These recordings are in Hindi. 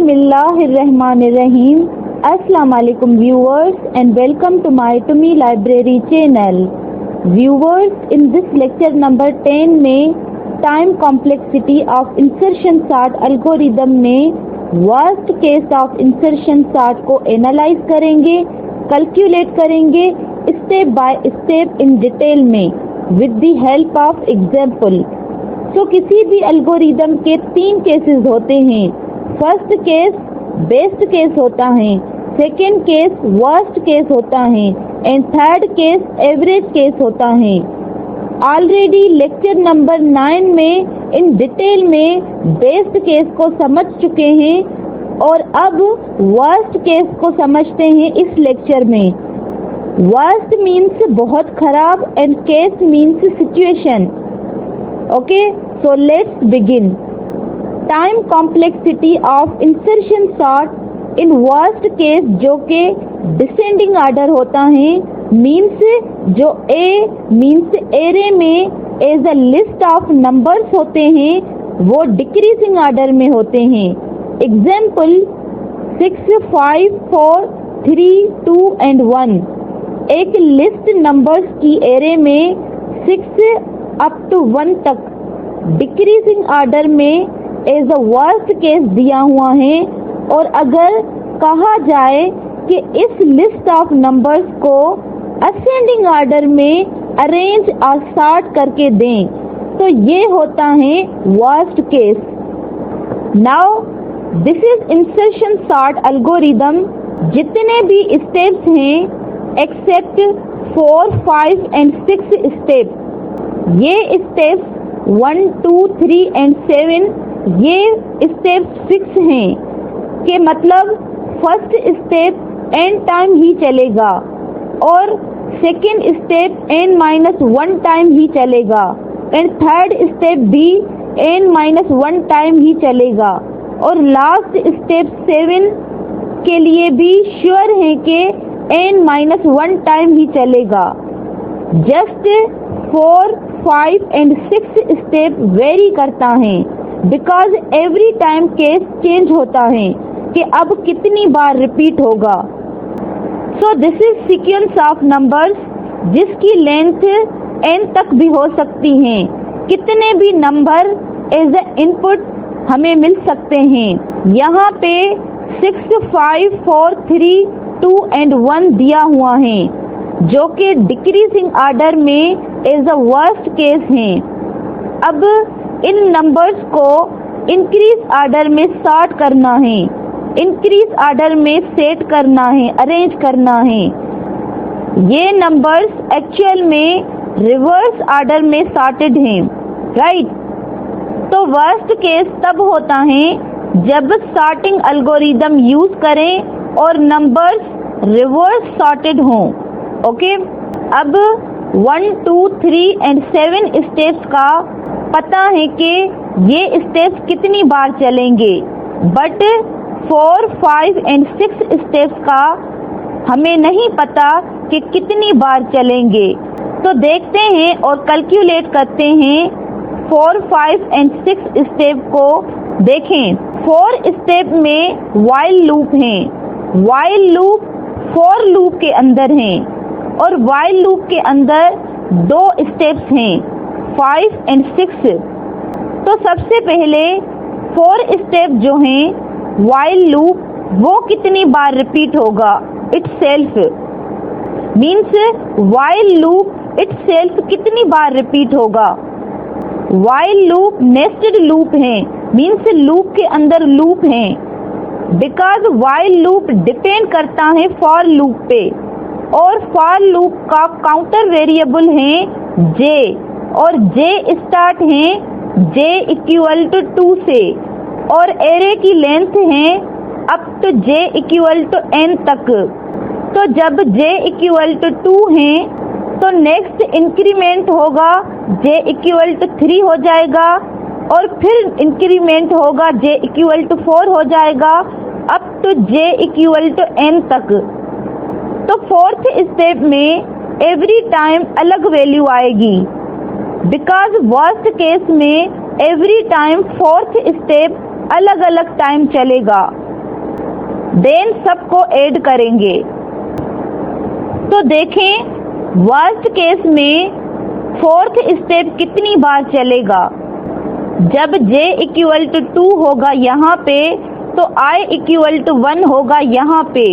Bismillahirrahmanirrahim. Assalamu alaikum viewers and welcome to my Tumi Library channel. Viewers, in this lecture number 10 में time complexity of insertion sort algorithm में worst case of insertion sort को एनालाइज करेंगे, कैलकुलेट करेंगे step by step in detail में with the help of example. तो किसी भी एल्गोरिदम के 3 केसेस होते हैं। फर्स्ट केस बेस्ट केस होता है, सेकेंड केस वर्स्ट केस होता है and third case average case होता है। ऑलरेडी लेक्चर नंबर 9 में इन डिटेल में बेस्ट केस को समझ चुके हैं और अब वर्स्ट केस को समझते हैं इस लेक्चर में। वर्स्ट मीन्स बहुत खराब and case means situation. Okay, so let's begin. Time complexity of insertion sort in worst case जो के डिसेंडिंग ऑर्डर होता है, मीन्स जो ए मीन्स एरे में as a list of numbers होते हैं वो डिक्रीजिंग ऑर्डर में होते हैं। Example 6, 5, 4, 3, 2 and 1। एक लिस्ट नंबर्स की एरे में 6 अप टू 1 तक डिक्रीजिंग ऑर्डर में एज अ वर्स्ट केस दिया हुआ है और अगर कहा जाए कि इस लिस्ट ऑफ नंबर्स को असेंडिंग ऑर्डर में अरेंज और सॉर्ट करके दें तो ये होता है worst case. Now this is insertion sort algorithm. जितने भी स्टेप्स हैं एक्सेप्ट 4, 5 एंड 6 स्टेप, ये स्टेप्स 1, 2, 3 एंड 7 ये स्टेप 6 हैं के मतलब फर्स्ट स्टेप एन टाइम ही चलेगा और सेकेंड स्टेप n-1 टाइम ही चलेगा एंड थर्ड स्टेप भी n-1 टाइम ही चलेगा और लास्ट स्टेप 7 के लिए भी श्योर है कि n-1 टाइम ही चलेगा। जस्ट 4, 5 एंड 6 स्टेप वेरी करता है because every time case change होता है कि अब कितनी बार रिपीट होगा। So this is sequence of numbers जिसकी लेंथ n तक भी हो सकती हैं। कितने भी नंबर एज ए इनपुट हमें मिल सकते हैं। यहाँ पे 6, 5, 4, 3, 2 एंड 1 दिया हुआ है जो कि डिक्रीजिंग ऑर्डर में एज अ वर्स्ट केस है। अब इन नंबर्स को इंक्रीज ऑर्डर में सॉर्ट करना है, इंक्रीज ऑर्डर में सेट करना है, अरेंज करना है। ये नंबर्स एक्चुअल में रिवर्स ऑर्डर में सॉर्टेड हैं, राइट। तो वर्स्ट केस तब होता है जब सॉर्टिंग एल्गोरिदम यूज करें और नंबर्स रिवर्स सॉर्टेड हों। ओके, अब 1, 2, 3 एंड 7 स्टेप्स का पता है कि ये स्टेप्स कितनी बार चलेंगे, बट 4, 5 एंड 6 स्टेप्स का हमें नहीं पता कि कितनी बार चलेंगे। तो देखते हैं और कैलकुलेट करते हैं 4, 5 एंड 6 स्टेप को। देखें 4 स्टेप में व्हाइल लूप है, व्हाइल लूप फॉर लूप के अंदर है और व्हाइल लूप के अंदर 2 स्टेप्स हैं 5 एंड 6। तो सबसे पहले 4 स्टेप जो हैं व्हाइल लूप वो कितनी बार रिपीट होगा, itself means while loop itself कितनी बार रिपीट होगा। व्हाइल लूप नेस्टेड लूप है, मीन्स लूप के अंदर लूप है बिकॉज व्हाइल लूप डिपेंड करता है फॉर लूप पे और फॉर लूप का काउंटर वेरिएबल है जे और जे स्टार्ट है j इक्वल टू 2 से और एरे की लेंथ है up to j equal to n तक। तो जब j इक्वल टू 2 है तो नेक्स्ट इंक्रीमेंट होगा j इक्वल टू 3 हो जाएगा और फिर इंक्रीमेंट होगा j इक्वल टू 4 हो जाएगा up to j equal to n तक। तो फोर्थ स्टेप में एवरी टाइम अलग वैल्यू आएगी बिकॉज वर्स्ट केस में एवरी टाइम फोर्थ स्टेप अलग अलग टाइम चलेगा देन सबको ऐड करेंगे। तो देखें वर्स्ट केस में फोर्थ स्टेप कितनी बार चलेगा। जब j इक्वल टू 2 होगा यहाँ पे तो I इक्वल टू 1 होगा यहाँ पे,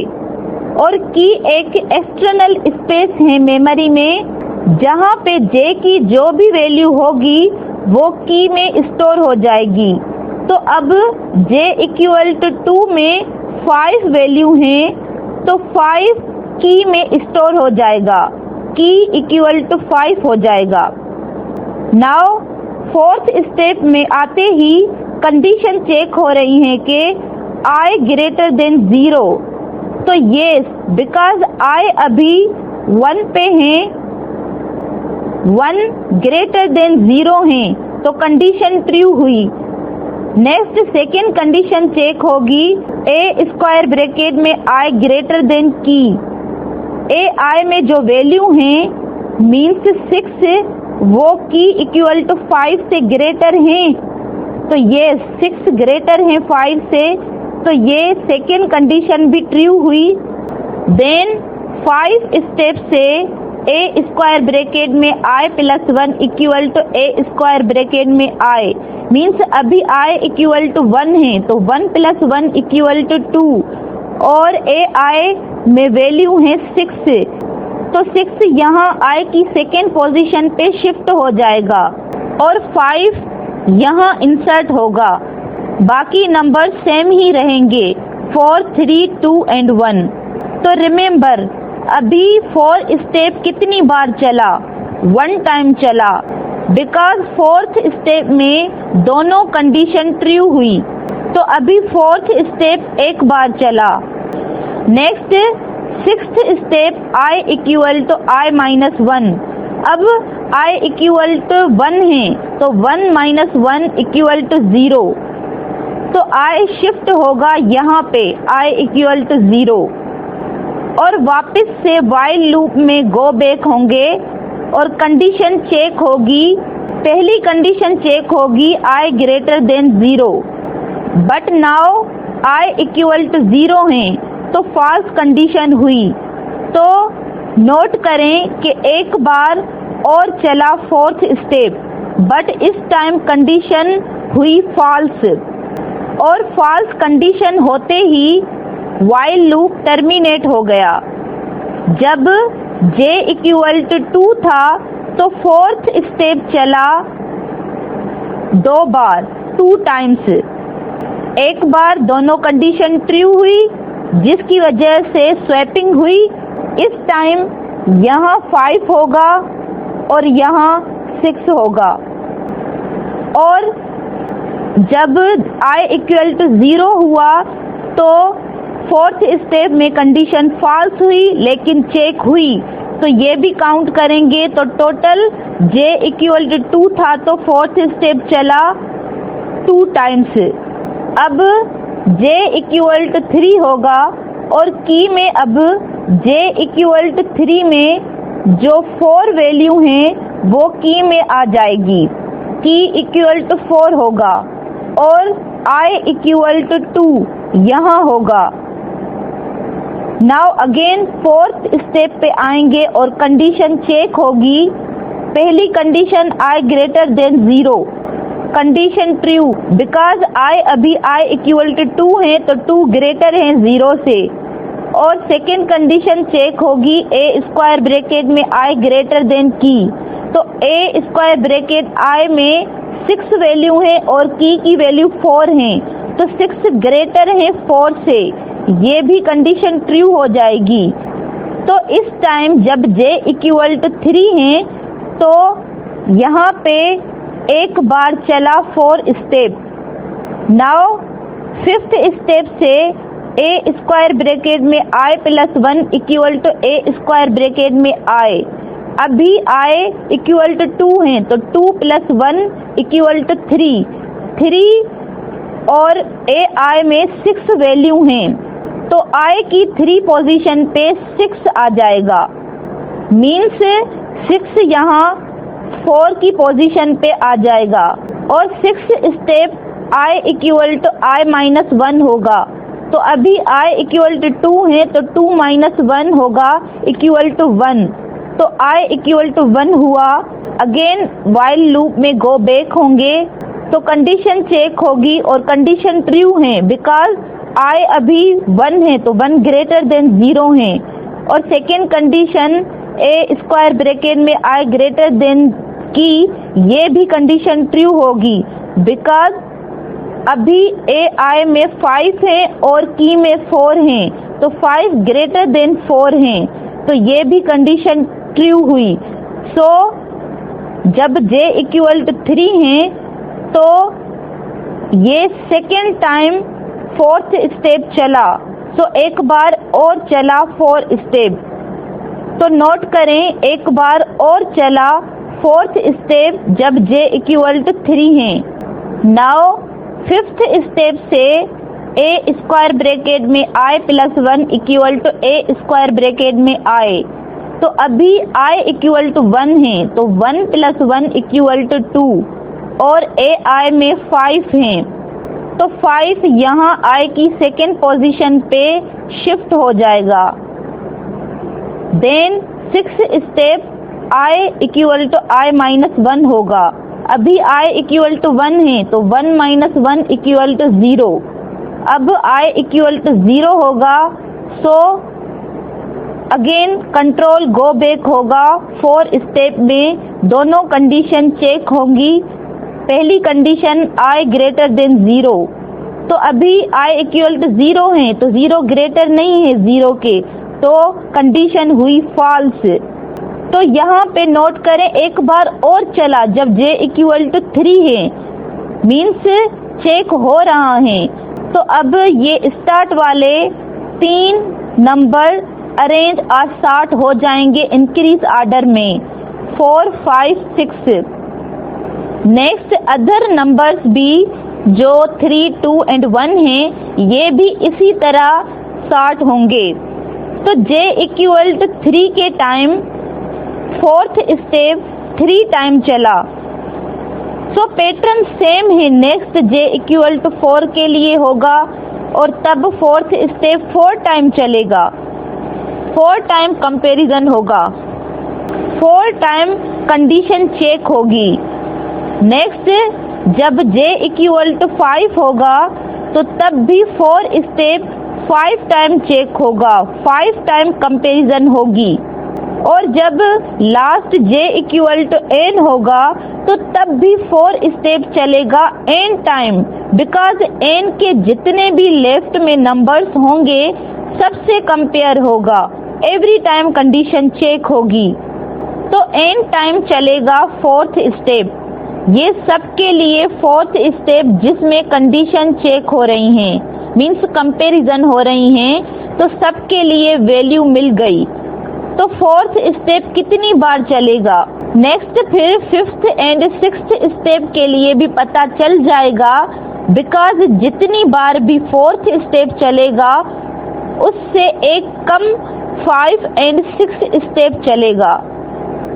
और की एक एक्सटर्नल स्पेस है मेमोरी में जहाँ पे j की जो भी वैल्यू होगी वो की में स्टोर हो जाएगी। तो अब j इक्वल टू 2 में 5 वैल्यू हैं तो 5 की में स्टोर हो जाएगा, की इक्वल टू 5 हो जाएगा। नाउ फोर्थ स्टेप में आते ही कंडीशन चेक हो रही है कि I ग्रेटर देन 0। तो यस, बिकॉज I अभी 1 पे है, 1 ग्रेटर देन 0 है तो कंडीशन ट्रू हुई। नेक्स्ट सेकेंड कंडीशन चेक होगी a स्क्वायर ब्रैकेट में I ग्रेटर देन की। I में जो वैल्यू है मीन्स 6 वो की इक्वल टू 5 से ग्रेटर हैं, तो ये 6 ग्रेटर हैं 5 से, तो ये सेकेंड कंडीशन भी ट्रू हुई। देन 5 स्टेप से a स्क्वायर ब्रैकेट में I plus 1 equal to a square bracket में I मीन्स अभी I इक्वल टू 1 है तो 1 प्लस 1 इक्वल टू 2, और I में वैल्यू है 6, तो 6 यहाँ I की सेकेंड पोजीशन पे शिफ्ट हो जाएगा और 5 यहाँ इंसर्ट होगा। बाकी नंबर सेम ही रहेंगे 4, 3, 2 एंड 1। तो रिमेम्बर अभी 4 स्टेप कितनी बार चला, 1 टाइम चला, बिकॉज फोर्थ स्टेप में दोनों कंडीशन ट्रू हुई। तो अभी फोर्थ स्टेप एक बार चला। Next sixth step I equal to I minus 1। अब I इक्वल टू 1 है तो 1 माइनस 1 इक्वल टू 0, तो I शिफ्ट होगा यहाँ पे I इक्वल टू 0 और वापस से while लूप में गो बैक होंगे और कंडीशन चेक होगी। पहली कंडीशन चेक होगी I greater than 0, but now I equal to 0 है तो फॉल्स कंडीशन हुई। तो नोट करें कि एक बार और चला फोर्थ स्टेप, बट इस टाइम कंडीशन हुई फॉल्स, और फॉल्स कंडीशन होते ही व्हाइल लूप टर्मिनेट हो गया। जब j इक्वल टू 2 था तो फोर्थ स्टेप चला 2 बार, 2 टाइम्स। एक बार दोनों कंडीशन ट्रू हुई जिसकी वजह से स्वैपिंग हुई। इस टाइम यहाँ 5 होगा और यहाँ 6 होगा, और जब I इक्वल टू 0 हुआ तो फोर्थ स्टेप में कंडीशन फॉल्स हुई लेकिन चेक हुई, तो ये भी काउंट करेंगे। तो टोटल j इक्वल टू 2 था तो फोर्थ स्टेप चला 2 टाइम्स। अब j इक्वल टू 3 होगा और की में अब j इक्वल टू 3 में जो 4 वैल्यू हैं वो की में आ जाएगी, की इक्वल टू 4 होगा और I इक्वल टू 2 यहाँ होगा। नाउ अगेन फोर्थ स्टेप पे आएंगे और कंडीशन चेक होगी। पहली condition I greater than 0, condition true, because I अभी I इक्वल टू 2 है तो 2 ग्रेटर है 0 से, और सेकेंड कंडीशन चेक होगी a स्क्वायर ब्रैकेट में I ग्रेटर देन की। तो a स्क्वायर ब्रैकेट I में 6 वैल्यू है और की वैल्यू 4 है, तो 6 ग्रेटर है 4 से, ये भी कंडीशन ट्रू हो जाएगी। तो इस टाइम जब j इक्वल टू 3 है तो यहाँ पे एक बार चला 4 स्टेप। नाउ फिफ्थ स्टेप से a स्क्वायर ब्रैकेट में I plus 1 equal to a square bracket में I। अभी I इक्वल टू 2 है तो 2 प्लस 1 इक्वल टू 3 और I में 6 वैल्यू हैं तो I की 3 पोजीशन पे 6 आ जाएगा, मीन्स 6 यहाँ 4 की पोजीशन पे आ जाएगा और 6 step I equal to I minus 1 होगा। तो अभी I इक्वल टू 2 है तो 2 माइनस 1 होगा इक्वल टू 1। तो I इक्वल टू 1 हुआ। अगेन वाइल लूप में गो बैक होंगे तो कंडीशन चेक होगी और कंडीशन ट्रू है बिकॉज I अभी 1 है तो 1 ग्रेटर देन 0 है। और सेकेंड कंडीशन ए स्क्वायर ब्रैकेट में I ग्रेटर देन की, ये भी कंडीशन ट्रू होगी बिकॉज अभी ए आई में 5 है और की में 4 है तो 5 ग्रेटर देन 4 है तो ये भी कंडीशन ट्रू हुई। सो जब j इक्वल टू 3 है तो ये सेकेंड टाइम फोर्थ स्टेप चला। सो एक बार और चला 4 स्टेप। तो नोट करें एक बार और चला 4th स्टेप जब j इक्वल टू 3 है। नाउ 5th स्टेप से a स्क्वायर ब्रैकेट में I plus 1 equal to a square bracket में I। तो अभी I इक्वल टू 1 है तो 1 प्लस 1 इक्वल टू 2 और a I में 5 है तो 5 यहाँ I की सेकेंड पोजीशन पे शिफ्ट हो जाएगा। Then 6th step I equal to I minus 1 होगा। अभी I इक्वल टू 1 है तो 1 माइनस 1 इक्वल टू 0। अब I इक्वल टू 0 होगा। So again control go back होगा 4 स्टेप में। दोनों कंडीशन चेक होंगी। पहली कंडीशन I ग्रेटर देन 0 तो अभी I इक्वल टू 0 है तो 0 ग्रेटर नहीं है 0 के तो कंडीशन हुई फॉल्स। तो यहाँ पे नोट करें एक बार और चला जब j इक्वल टू 3 है मीन्स चेक हो रहा है। तो अब ये स्टार्ट वाले 3 नंबर अरेंज और स्टार्ट हो जाएंगे इंक्रीज ऑर्डर में 4, 5, 6। नेक्स्ट अदर नंबर्स भी जो 3, 2 एंड 1 हैं ये भी इसी तरह स्टार्ट होंगे। तो j इक्वल टू 3 के टाइम 4th स्टेप 3 टाइम चला। सो पैटर्न सेम है। नेक्स्ट j इक्वल टू 4 के लिए होगा और तब 4th स्टेप 4 टाइम चलेगा। 4 टाइम कंपैरिजन होगा। 4 टाइम कंडीशन चेक होगी। नेक्स्ट जब j इक्वल टू 5 होगा तो तब भी 4 स्टेप 5 टाइम चेक होगा। 5 टाइम कंपैरिजन होगी। और जब last j equal to n होगा तो तब भी 4 स्टेप चलेगा n टाइम बिकॉज n के जितने भी लेफ्ट में नंबर्स होंगे सबसे कंपेयर होगा। एवरी टाइम कंडीशन चेक होगी तो n टाइम चलेगा 4th स्टेप। ये सब के लिए 4th स्टेप जिसमें कंडीशन चेक हो रही हैं मीन्स कंपैरिजन हो रही हैं तो सबके लिए वैल्यू मिल गई। तो 4th स्टेप कितनी बार चलेगा। नेक्स्ट फिर 5th एंड 6th स्टेप के लिए भी पता चल जाएगा बिकॉज जितनी बार भी 4th स्टेप चलेगा उससे एक कम 5 एंड 6 स्टेप चलेगा।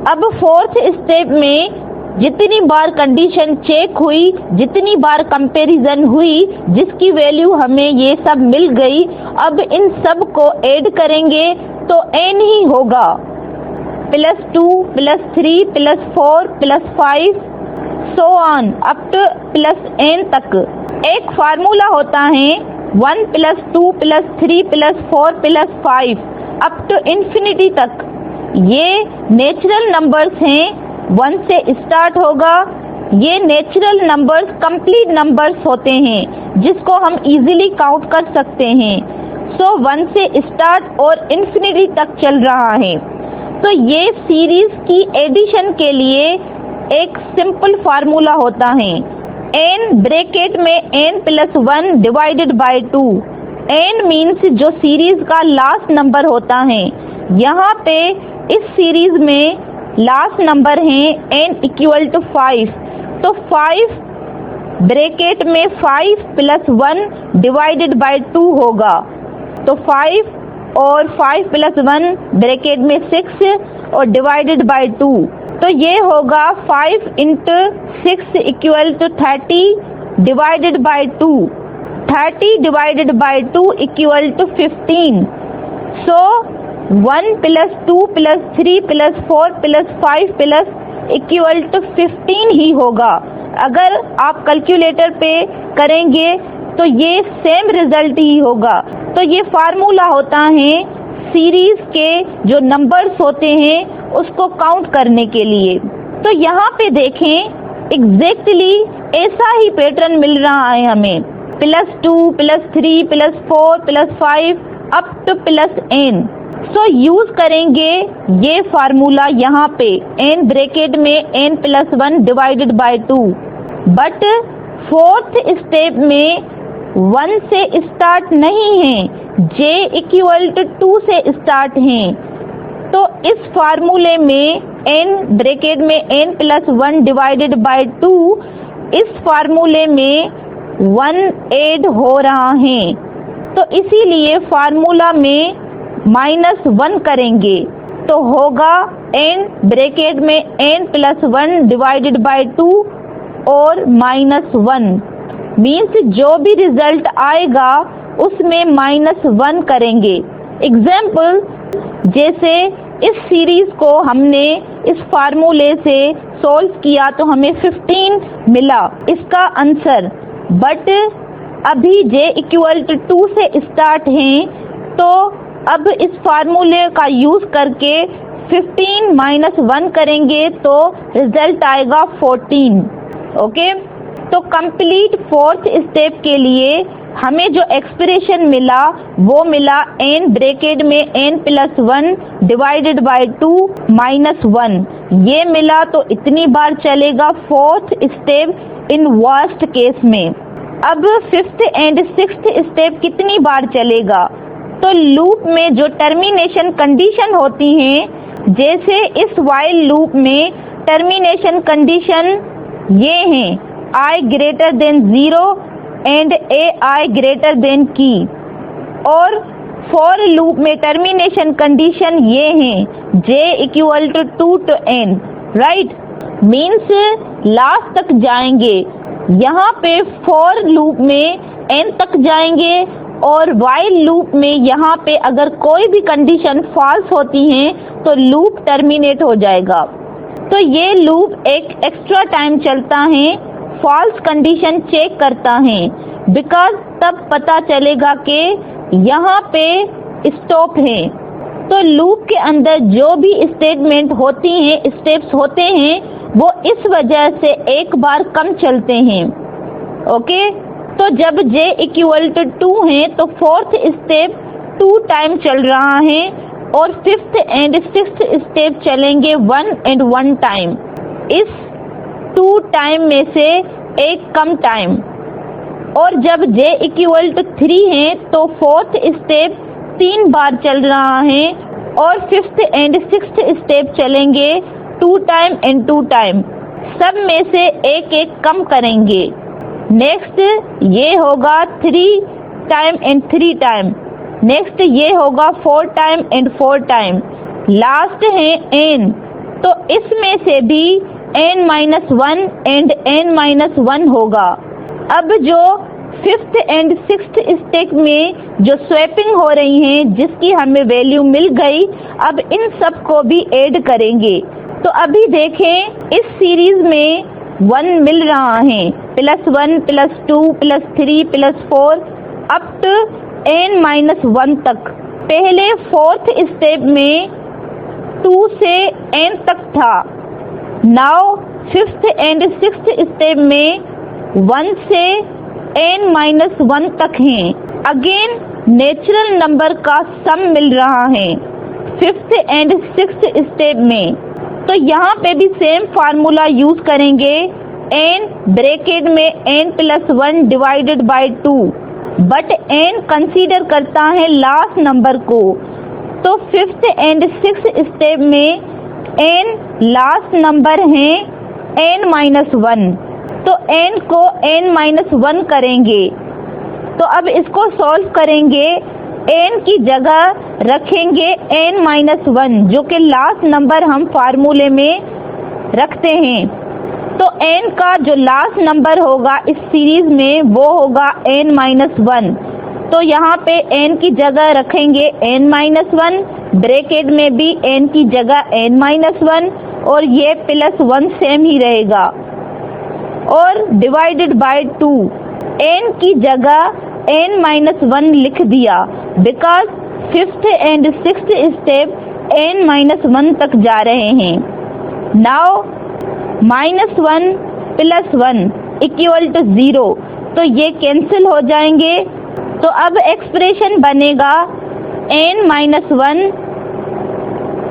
अब 4th स्टेप में जितनी बार कंडीशन चेक हुई जितनी बार कंपैरिजन हुई जिसकी वैल्यू हमें ये सब मिल गई अब इन सब को ऐड करेंगे तो n ही होगा +2 +3 +4 +5 so on up to +n तक। एक फार्मूला होता है 1 +2 +3 +4 +5 अप टू इन्फिनिटी तक। ये नेचुरल नंबर्स हैं 1 से स्टार्ट होगा। ये नेचुरल नंबर्स कंप्लीट नंबर्स होते हैं जिसको हम इजीली काउंट कर सकते हैं। सो 1 से स्टार्ट और इन्फिनिटी तक चल रहा है। तो ये सीरीज की एडिशन के लिए एक सिंपल फार्मूला होता है n ब्रैकेट में n + 1 divided by 2। n means जो सीरीज का लास्ट नंबर होता है। यहाँ पे इस सीरीज में लास्ट नंबर है n इक्वल टू 5 तो 5 ब्रैकेट में 5 + 1 डिवाइडेड बाय 2 होगा। तो 5 और 5 + 1 ब्रैकेट में 6 और डिवाइडेड बाय 2 तो ये होगा 5 × 6 = 30 divided by 2। 30 divided by 2 equal to 15. So 1 plus 2 plus 3 plus 4 plus 5 plus equal to 15 ही होगा। अगर आप कैलकुलेटर पे करेंगे तो ये सेम रिजल्ट ही होगा। तो ये फार्मूला होता है सीरीज के जो नंबर्स होते हैं उसको काउंट करने के लिए। तो यहाँ पे देखें एग्जैक्टली ऐसा ही पैटर्न मिल रहा है हमें, +2 +3 +4 +5 up to +n। So use करेंगे ये फार्मूला यहाँ पे n ब्रैकेट में n+1 divided by 2। But fourth step में 1 से स्टार्ट नहीं है, j इक्वल टू 2 से स्टार्ट है। तो इस फार्मूले में n ब्रैकेट में n+1 डिवाइडेड बाय 2, इस फार्मूले में 1 ऐड हो रहा है। तो इसीलिए फार्मूला में -1 करेंगे तो होगा n ब्रैकेट में n+1 डिवाइडेड बाय 2 और -1 मीन्स जो भी रिजल्ट आएगा उसमें -1 करेंगे। एग्जाम्पल जैसे इस सीरीज को हमने इस फार्मूले से सॉल्व किया तो हमें 15 मिला इसका आंसर। बट अभी j इक्वल टू 2 से स्टार्ट है तो अब इस फार्मूले का यूज करके 15 -1 करेंगे तो रिजल्ट आएगा 14। ओके, तो कंप्लीट फोर्थ स्टेप के लिए हमें जो एक्सप्रेशन मिला वो मिला n ब्रैकेट में n+1 डिवाइडेड बाय 2 -1 ये मिला। तो इतनी बार चलेगा fourth step in worst case में। अब फिफ्थ एंड सिक्स्थ स्टेप कितनी बार चलेगा? तो लूप में जो टर्मिनेशन कंडीशन होती हैं, जैसे इस वाइल लूप में टर्मिनेशन कंडीशन ये हैं i greater than 0 and ai greater than key. और फॉर लूप में टर्मिनेशन कंडीशन ये हैं j equal to 2 to n, right, means last तक जाएंगे। यहाँ पे फॉर लूप में n तक जाएंगे और वाइल लूप में यहाँ पे अगर कोई भी कंडीशन फॉल्स होती है तो लूप टर्मिनेट हो जाएगा। तो ये लूप एक एक्स्ट्रा टाइम चलता है, फॉल्स कंडीशन चेक करता है, बिकॉज तब पता चलेगा कि यहाँ पे स्टॉप है। तो लूप के अंदर जो भी स्टेटमेंट होती हैं, स्टेप्स होते हैं, वो इस वजह से एक बार कम चलते हैं। ओके, तो जब j इक्वल टू 2 है तो फोर्थ स्टेप 2 टाइम चल रहा है और फिफ्थ एंड सिक्स्थ स्टेप चलेंगे 1 and 1 टाइम। इस 2 टाइम में से एक कम टाइम। और जब j इक्वल टू 3 है तो फोर्थ स्टेप 3 बार चल रहा है और फिफ्थ एंड सिक्स्थ स्टेप चलेंगे 2 टाइम एंड 2 टाइम। सब में से एक एक कम करेंगे। नेक्स्ट ये होगा 3 टाइम एंड 3 टाइम। नेक्स्ट ये होगा 4 टाइम एंड 4 टाइम। लास्ट है n, तो इसमें से भी n-1 एंड n-1 होगा। अब जो फिफ्थ एंड सिक्स्थ स्टेप में जो स्वैपिंग हो रही है, जिसकी हमें वैल्यू मिल गई, अब इन सब को भी ऐड करेंगे। तो अभी देखें इस सीरीज में 1 मिल रहा है, +1 +2 +3 +4 अप टू n-1 तक। पहले फोर्थ स्टेप में 2 से n तक था, now fifth and sixth step में 1 से n-1 तक है। अगेन नेचुरल नंबर का सम मिल रहा है फिफ्थ एंड सिक्स्थ स्टेप में। तो यहाँ पे भी सेम फार्मूला यूज करेंगे, n ब्रैकेट में n+1 divided by 2, but n consider करता है लास्ट नंबर को। तो फिफ्थ एंड सिक्स्थ स्टेप में n लास्ट नंबर है n-1, तो n को n-1 करेंगे। तो अब इसको सॉल्व करेंगे, n की जगह रखेंगे n-1 जो कि लास्ट नंबर हम फार्मूले में रखते हैं। तो n का जो लास्ट नंबर होगा इस सीरीज में वो होगा n-1। तो यहाँ पे n की जगह रखेंगे n-1, ब्रैकेट में भी n की जगह n-1 और ये +1 सेम ही रहेगा, और डिवाइडेड बाय 2, n की जगह n-1 लिख दिया because 5th and 6th step n-1 तक जा रहे हैं। नाउ -1 + 1 = 0, तो ये कैंसिल हो जाएंगे। तो अब एक्सप्रेशन बनेगा n-1,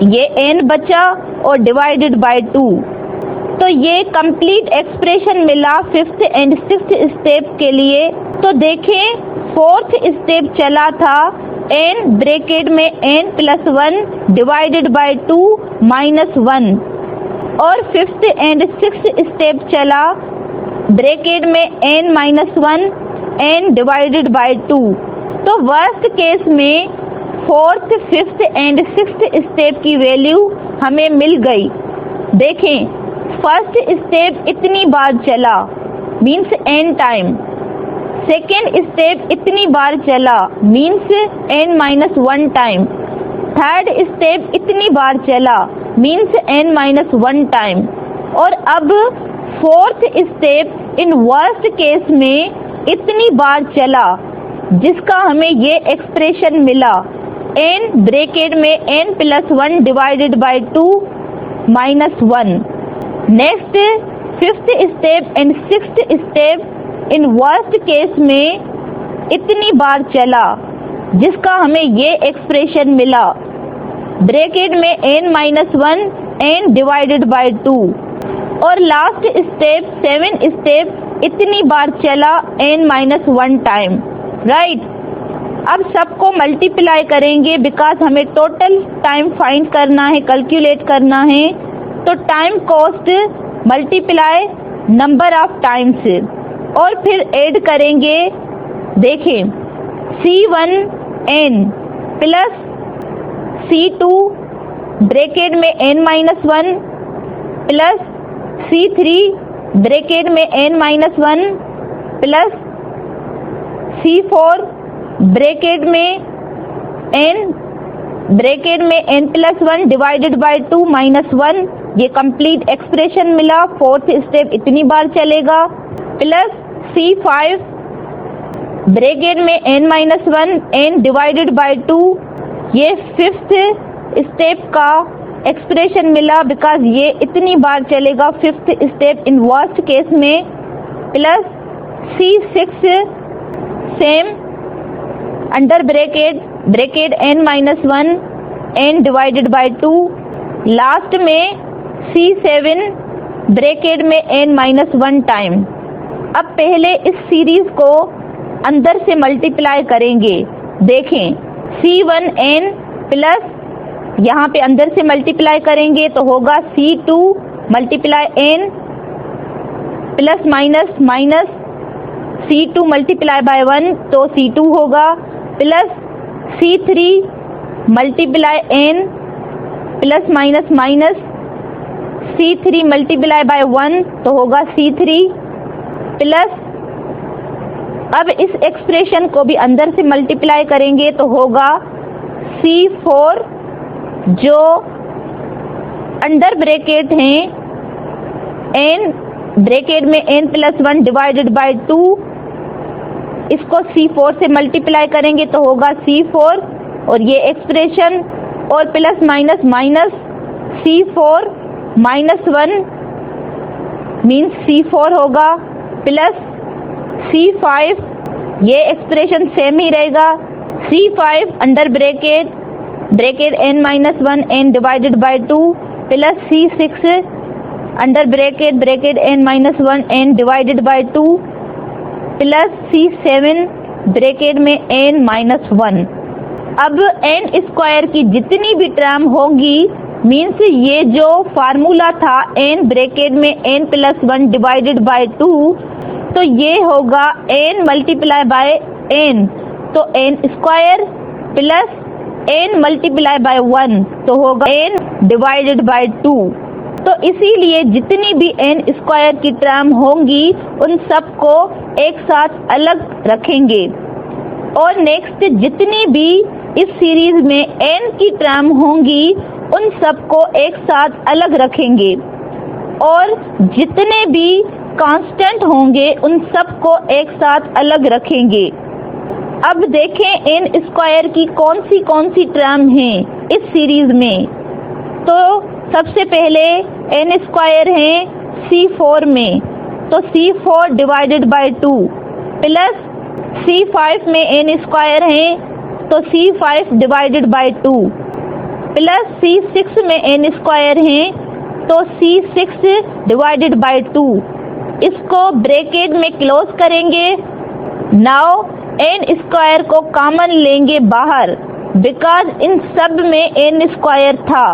ये n बचा और डिवाइडेड बाय 2। तो ये कंप्लीट एक्सप्रेशन मिला 5th एंड 6th स्टेप के लिए। तो देखें 4th स्टेप चला था n ब्रैकेट में n+1 डिवाइडेड बाय 2 -1, और 5th एंड 6th स्टेप चला ब्रैकेट में n-1 n डिवाइडेड बाय 2। तो वर्स्ट केस में 4th, 5th and 6th step की वैल्यू हमें मिल गई। देखें फर्स्ट स्टेप इतनी बार चला means n time, second step इतनी बार चला means n-1 time, third step इतनी बार चला मीन्स n-1 टाइम, और अब 4th step in worst case में इतनी बार चला जिसका हमें ये एक्सप्रेशन मिला n ब्रैकेट में n+1 divided by 2 -1। Next 5th step and 6th step in worst case में इतनी बार चला जिसका हमें ये एक्सप्रेशन मिला ब्रैकेट में n-1 n डिवाइडेड बाय 2, और लास्ट स्टेप 7 स्टेप इतनी बार चला n-1 टाइम, राइट। अब सबको मल्टीप्लाई करेंगे बिकॉज हमें टोटल टाइम फाइंड करना है, कैलकुलेट करना है। तो time cost multiply number of times और फिर ऐड करेंगे। देखें C1 n plus C2 bracket में n-1 प्लस C3 ब्रैकेट में n-1 प्लस C4 ब्रैकेट में n+1 डिवाइडेड बाय 2 -1। ये कंप्लीट एक्सप्रेशन मिला। 4th स्टेप इतनी बार चलेगा प्लस C5 ब्रैकेट में n-1 n डिवाइडेड बाय 2। ये 5th स्टेप का एक्सप्रेशन मिला बिकॉज ये इतनी बार चलेगा 5th step in worst case में, plus C6 same under bracket n-1 n divided by 2। Last में C7 ब्रैकेट में n-1 टाइम। अब पहले इस सीरीज को अंदर से मल्टीप्लाई करेंगे। देखें C1 n प्लस यहाँ पे अंदर से मल्टीप्लाई करेंगे तो होगा C2 multiply n plus minus C2 multiply by 1 तो C2 होगा, plus C3 multiply n plus minus C3 multiply by 1 तो होगा C3, प्लस अब इस एक्सप्रेशन को भी अंदर से मल्टीप्लाई करेंगे तो होगा C4 जो अंडर ब्रैकेट हैं n ब्रैकेट में n+1 डिवाइडेड बाय 2, इसको C4 से मल्टीप्लाई करेंगे तो होगा C4 और ये एक्सप्रेशन, और plus minus C4 -1 means C4 होगा, प्लस C5 ये एक्सप्रेशन सेम ही रहेगा। C5 under bracket n-1 n divided by 2 plus C6 under bracket n-1 n divided by 2 plus C7 bracket में n-1। अब n स्क्वायर की जितनी भी टर्म होंगी मीन्स ये जो फार्मूला था n ब्रैकेट में n+1 डिवाइडेड बाय 2, तो ये होगा n मल्टीप्लाई बाय n, तो n square plus n multiply by 1 तो होगा n डिवाइडेड बाय 2। तो इसीलिए जितनी भी n स्क्वायर की टर्म होंगी उन सबको एक साथ अलग रखेंगे। और नेक्स्ट जितनी भी इस सीरीज में n की टर्म होंगी उन सबको एक साथ अलग रखेंगे। और जितने भी कांस्टेंट होंगे उन सबको एक साथ अलग रखेंगे। अब देखें n स्क्वायर की कौन सी टर्म हैं इस सीरीज में। तो सबसे पहले n स्क्वायर है C4 में, तो C4 divided by 2 plus C5 में n स्क्वायर है तो C5 divided by 2 plus C6 में n स्क्वायर है तो C6 डिवाइडेड बाय 2। इसको ब्रैकेट में क्लोज करेंगे। नाउ n स्क्वायर को कॉमन लेंगे बाहर बिकॉज इन सब में n स्क्वायर था।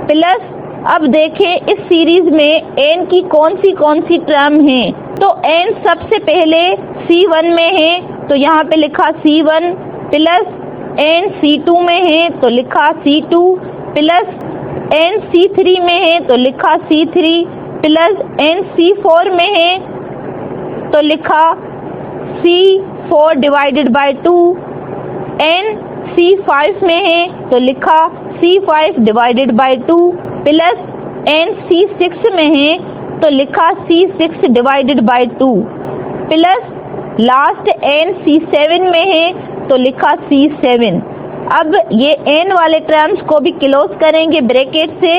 प्लस अब देखें इस सीरीज में n की कौन सी टर्म है। तो n सबसे पहले C1 में है तो यहाँ पे लिखा C1 प्लस n C2 में है तो लिखा C2 प्लस n C3 में है तो लिखा C3 प्लस n C4 में है तो लिखा C4 divided by 2। n C5 में है तो लिखा C5 divided by 2 plus n C6 में है तो लिखा C6 divided by 2 plus last n C7 में है तो लिखा C7। अब ये n वाले टर्म्स को भी क्लोज करेंगे ब्रैकेट से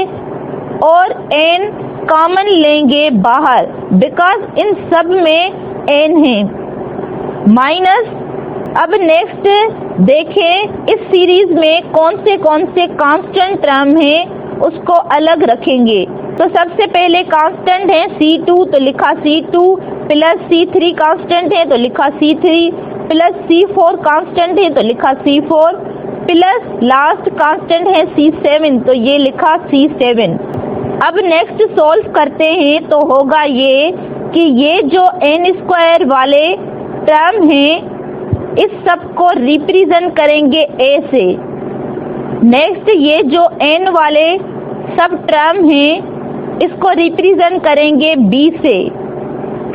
और n कॉमन लेंगे बाहर बिकॉज इन सब में n है माइनस। अब नेक्स्ट देखें इस सीरीज में कौन से कांस्टेंट टर्म है उसको अलग रखेंगे। तो सबसे पहले कांस्टेंट है C2 तो लिखा C2 प्लस C3 कांस्टेंट है तो लिखा C3 प्लस C4 कांस्टेंट है तो लिखा C4 प्लस लास्ट कांस्टेंट है C7 तो ये लिखा C7। अब नेक्स्ट सॉल्व करते हैं तो होगा ये कि ये जो n स्क्वायर वाले टर्म हैं इस सब को रिप्रेजेंट करेंगे a से। नेक्स्ट ये जो n वाले सब टर्म हैं इसको रिप्रेजेंट करेंगे b से।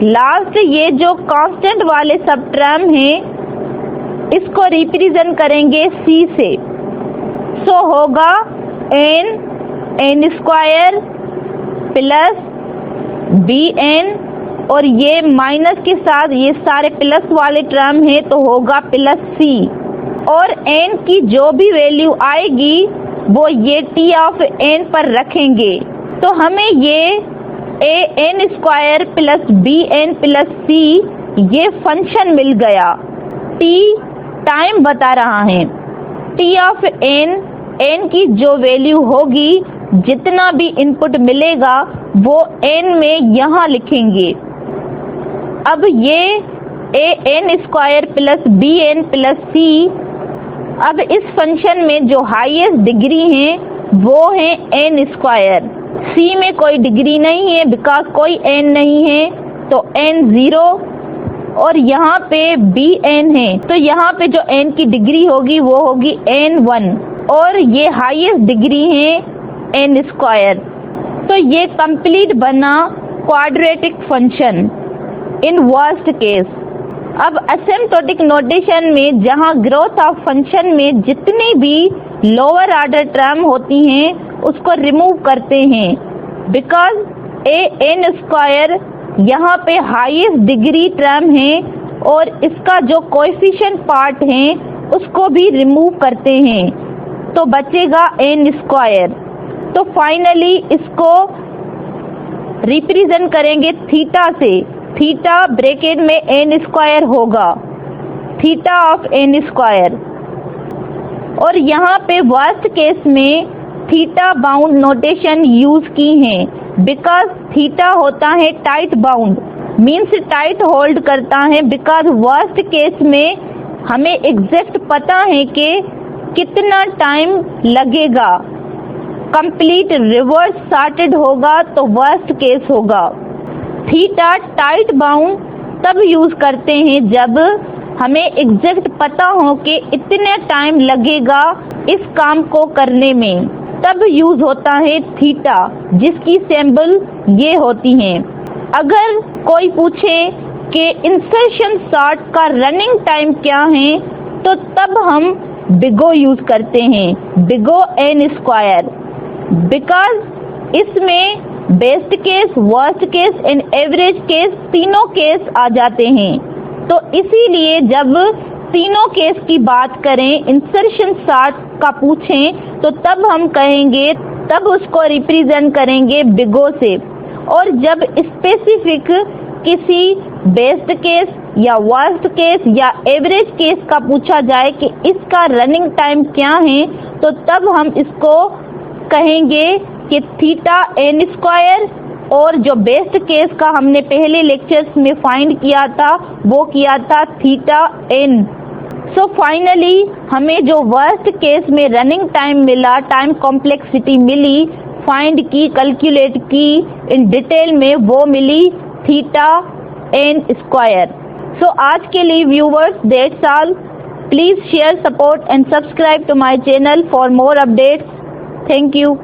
लास्ट ये जो कांस्टेंट वाले सब टर्म हैं इसको रिप्रेजेंट करेंगे c से। सो होगा n स्क्वायर प्लस bn और ये माइनस के साथ ये सारे प्लस वाले टर्म है तो होगा प्लस c। और n की जो भी वैल्यू आएगी वो ये t ऑफ n पर रखेंगे तो हमें ये an square plus bn plus c ये फंक्शन मिल गया। t टाइम बता रहा है। t ऑफ n की जो वैल्यू होगी जितना भी इनपुट मिलेगा वो n में यहाँ लिखेंगे। अब ये an square plus bn plus c अब इस फंक्शन में जो हाईएस्ट डिग्री है वो है n स्क्वायर। c में कोई डिग्री नहीं है बिकॉज कोई n नहीं है तो n 0 और यहाँ पे bn है तो यहाँ पे जो n की डिग्री होगी वो होगी n1 और ये हाईएस्ट डिग्री है n स्क्वायर। तो ये कंप्लीट बना quadratic function in worst case. अब असिम्प्टोटिक नोटेशन में जहाँ ग्रोथ ऑफ फंक्शन में जितनी भी लोअर ऑर्डर टर्म होती हैं उसको रिमूव करते हैं बिकॉज an स्क्वायर यहाँ पे हाईएस्ट डिग्री टर्म है और इसका जो कोएफिशिएंट पार्ट है उसको भी रिमूव करते हैं तो बचेगा n स्क्वायर। तो फाइनली इसको रिप्रेजेंट करेंगे थीटा से। थीटा ब्रैकेट में n स्क्वायर होगा थीटा ऑफ n स्क्वायर। और यहाँ पे वर्स्ट केस में थीटा बाउंड नोटेशन यूज की है बिकॉज थीटा होता है tight bound means tight hold करता है बिकॉज वर्स्ट केस में हमें एग्जैक्ट पता है कि कितना टाइम लगेगा। कंप्लीट रिवर्स सॉर्टेड होगा तो वर्स्ट केस होगा। थीटा टाइट बाउंड तब यूज करते हैं जब हमें एग्जैक्ट पता हो कि इतने टाइम लगेगा इस काम को करने में। तब यूज होता है थीटा, जिसकी सिंबल ये होती हैं। अगर कोई पूछे कि इंसर्शन सॉर्ट का रनिंग टाइम क्या है, तो तब हम बिगो यूज करते हैं, बिगो n स्क्वायर, बिकॉज इसमें best case, worst case and average case तीनों केस आ जाते हैं। तो इसीलिए जब तीनों केस की बात करें, इंसर्शन सॉर्ट का पूछें, तो तब हम कहेंगे, तब उसको रिप्रेजेंट करेंगे बिगो से। और जब स्पेसिफिक किसी बेस्ट केस या वर्स्ट केस या एवरेज केस का पूछा जाए कि इसका रनिंग टाइम क्या है, तो तब हम इसको कहेंगे कि थीटा n स्क्वायर, और जो बेस्ट केस का हमने पहले लेक्चर्स में फाइंड किया था वो किया था थीटा n। सो फाइनली हमें जो वर्स्ट केस में रनिंग टाइम मिला, टाइम कॉम्प्लेक्सिटी मिली, फाइंड की, कैलकुलेट की इन डिटेल में, वो मिली थीटा n स्क्वायर। सो आज के लिए viewers that's all. Please share, support and subscribe to my channel for more updates. Thank you.